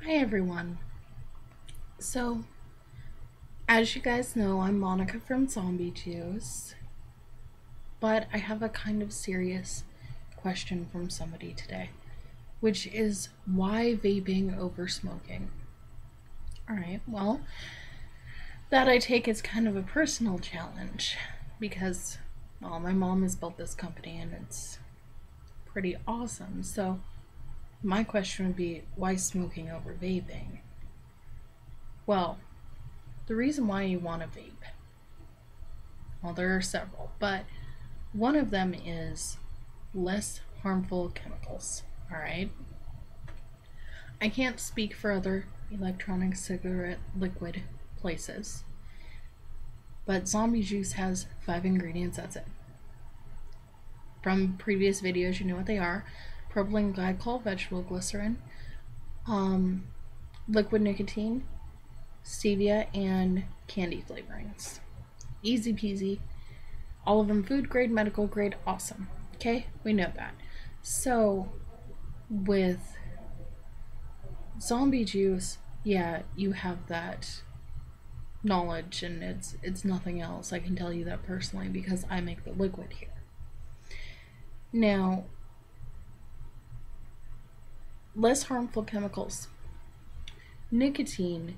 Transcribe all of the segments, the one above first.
Hi everyone. So, as you guys know, I'm Monica from Zombie Juice, but I have a kind of serious question from somebody today, which is why vaping over smoking? Alright, well, that I take as kind of a personal challenge because, well, my mom has built this company and it's pretty awesome. So, my question would be why smoking over vaping? Well, the reason why you want to vape, well, there are several, but one of them is less harmful chemicals. All right. I can't speak for other electronic cigarette liquid places, but Zombie Juice has 5 ingredients. That's it. From previous videos, you know what they are: propylene glycol, vegetable glycerin, um, liquid nicotine, stevia, and candy flavorings. Easy peasy. All of them food grade, medical grade, awesome. Okay, we know that. So, with Zombie Juice, yeah, you have that knowledge and it's nothing else. I can tell you that personally because I make the liquid here. Now, less harmful chemicals. Nicotine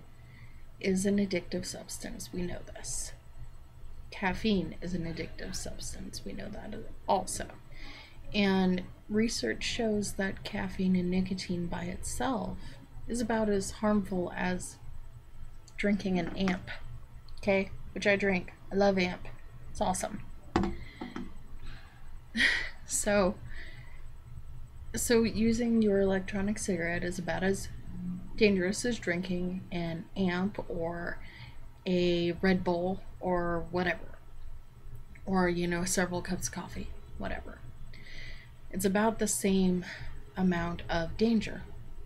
is an addictive substance. We know this. Caffeine is an addictive substance. We know that also. And research shows that caffeine and nicotine by itself is about as harmful as drinking an amp. Okay? Which I drink. I love amp. It's awesome. So, using your electronic cigarette is about as dangerous as drinking an amp or a Red Bull or whatever. Or, several cups of coffee. Whatever. It's about the same amount of danger,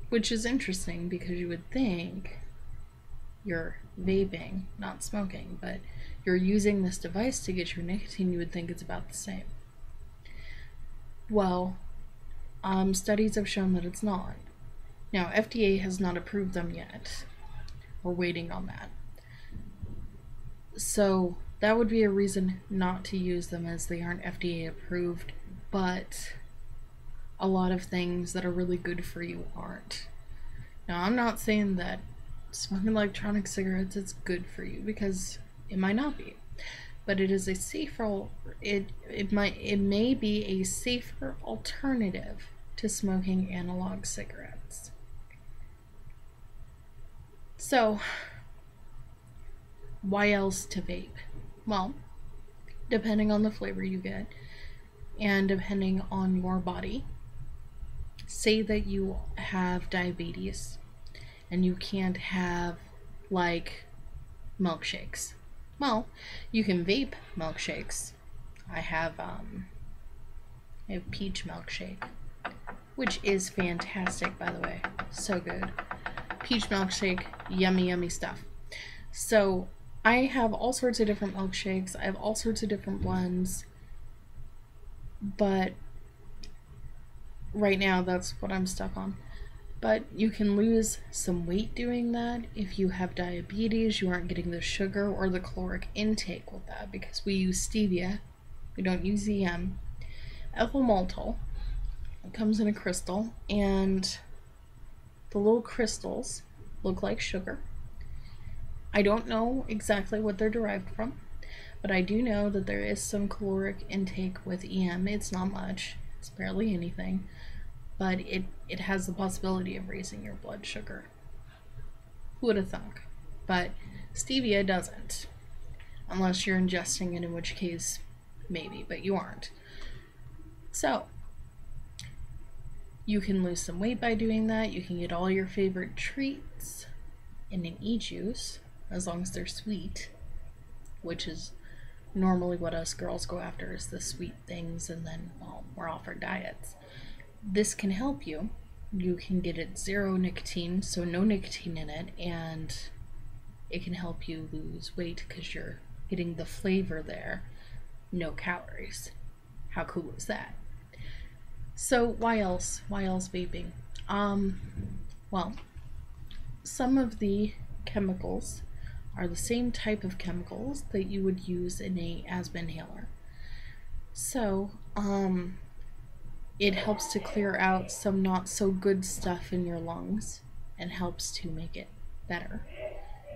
which is interesting because you would think you're vaping, not smoking, but you're using this device to get your nicotine, you would think it's about the same. Well, studies have shown that it's not. Now, FDA has not approved them yet. We're waiting on that. So, that would be a reason not to use them as they aren't FDA approved, but a lot of things that are really good for you aren't. Now, I'm not saying that smoking electronic cigarettes is good for you because it might not be, but it is a safer it may be a safer alternative to smoking analog cigarettes. So, why else to vape? Well, depending on the flavor you get and depending on your body. Say that you have diabetes and you can't have like milkshakes. Well, you can vape milkshakes. I have a peach milkshake, which is fantastic, by the way. So good. Peach milkshake, yummy, yummy stuff. So I have all sorts of different milkshakes. I have all sorts of different blends, but right now that's what I'm stuck on. But you can lose some weight doing that. If you have diabetes, you aren't getting the sugar or the caloric intake with that because we use stevia. We don't use ethyl maltol. It comes in a crystal, and the little crystals look like sugar. I don't know exactly what they're derived from, but I do know that there is some caloric intake with EM. It's not much, it's barely anything, but it has the possibility of raising your blood sugar. Who would have thunk? But stevia doesn't, unless you're ingesting it, in which case maybe, but you aren't. So you can lose some weight by doing that. You can get all your favorite treats in an e-juice as long as they're sweet, which is normally what us girls go after, is the sweet things, and then, well, we're off our diets. This can help you. You can get it zero nicotine, so no nicotine in it, and it can help you lose weight because you're getting the flavor there, no calories. How cool is that? So why else? Why else vaping? Well, some of the chemicals are the same type of chemicals that you would use in a asthma inhaler. So, it helps to clear out some not so good stuff in your lungs and helps to make it better.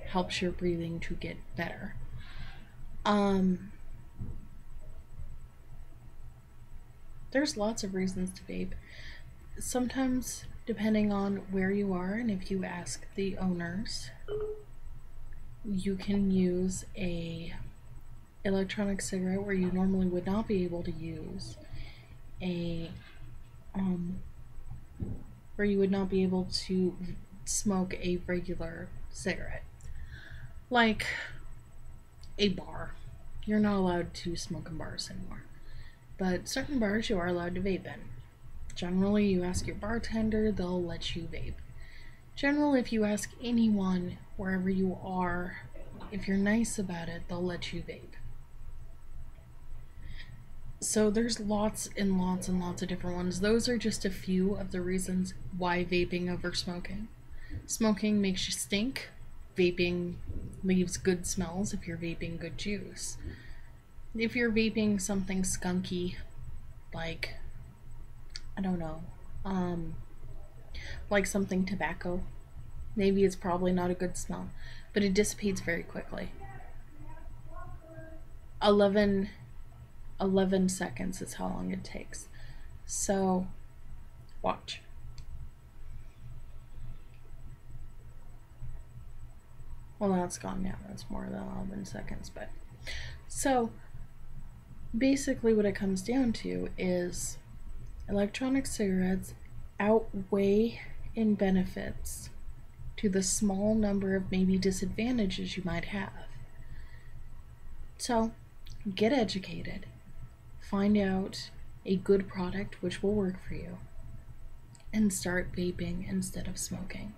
Helps your breathing to get better. Um, there's lots of reasons to vape. Sometimes, depending on where you are and if you ask the owners, you can use a electronic cigarette where you normally would not be able to use a um, where you would not be able to smoke a regular cigarette, like a bar. You're not allowed to smoke in bars anymore, but certain bars you are allowed to vape in. Generally, you ask your bartender, they'll let you vape. Generally, if you ask anyone wherever you are, if you're nice about it, they'll let you vape. So there's lots and lots and lots of different ones. Those are just a few of the reasons why vaping over smoking. Smoking makes you stink. Vaping leaves good smells if you're vaping good juice. If you're vaping something skunky, like, I don't know, like something tobacco, maybe it's probably not a good smell, but it dissipates very quickly. 11, 11 seconds is how long it takes. So, watch. Well, now it's gone now. That's more than 11 seconds. But so, basically, what it comes down to is electronic cigarettes outweigh in benefits to the small number of maybe disadvantages you might have. So, get educated. Find out a good product which will work for you. And start vaping instead of smoking.